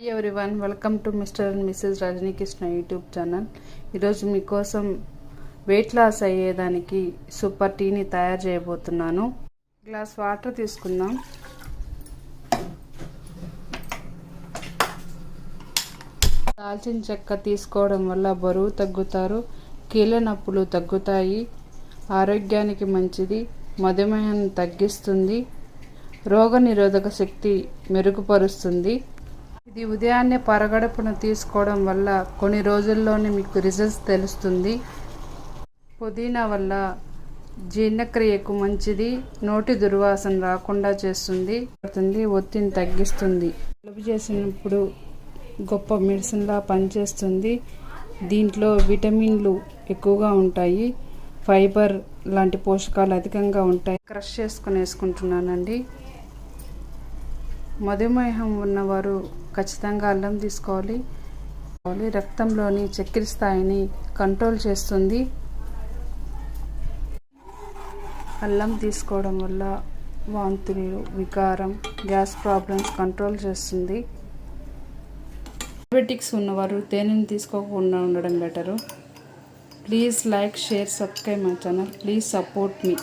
Hey everyone, welcome to Mr. and Mrs. Rajni Krishna YouTube channel. ఈరోజు మీకోసం weight loss అయ్యేదానికి super టీని తయారు చేయబోతున్నాను. గ్లాస్ వాటర్ తీసుకుందాం. దాల్చిన చెక్క తీసుకోవడం వల్ల బరువు తగ్గుతారు, కీళ్ళ నొప్పులు తగ్గుతాయి, ఆరోగ్యానికి మంచిది, మధుమేహాన్ని తగ్గిస్తుంది, రోగనిరోధక శక్తి మెరుగుపరుస్తుంది. ఇది ఉదయాన్నే పరగడుపున తీసుకోవడం వల్ల కొన్ని రోజుల్లోనే మీకు రిజల్ట్స్ తెలుస్తుంది. పుదీనా వల్ల జీర్ణక్రియకు మంచిది, నోటి దుర్వాసన రాకుండా చేస్తుంది, ఒత్తిడిని తగ్గిస్తుంది, జలుబు చేసినప్పుడు గొప్ప మెడిసిన్లా పనిచేస్తుంది. దీంట్లో విటమిన్లు ఎక్కువగా ఉంటాయి, ఫైబర్ లాంటి పోషకాలు అధికంగా ఉంటాయి. క్రష్ చేసుకుని వేసుకుంటున్నానండి. మధుమేహం ఉన్నవారు ఖచ్చితంగా అల్లం తీసుకోవాలి. రక్తంలోని చక్కెర స్థాయిని కంట్రోల్ చేస్తుంది. అల్లం తీసుకోవడం వల్ల వాంతులు, వికారం, గ్యాస్ ప్రాబ్లమ్స్ కంట్రోల్ చేస్తుంది. డయాబెటిక్స్ ఉన్నవారు తేనెని తీసుకోకుండా ఉండడం better. Please like, share, subscribe my channel. Please support me.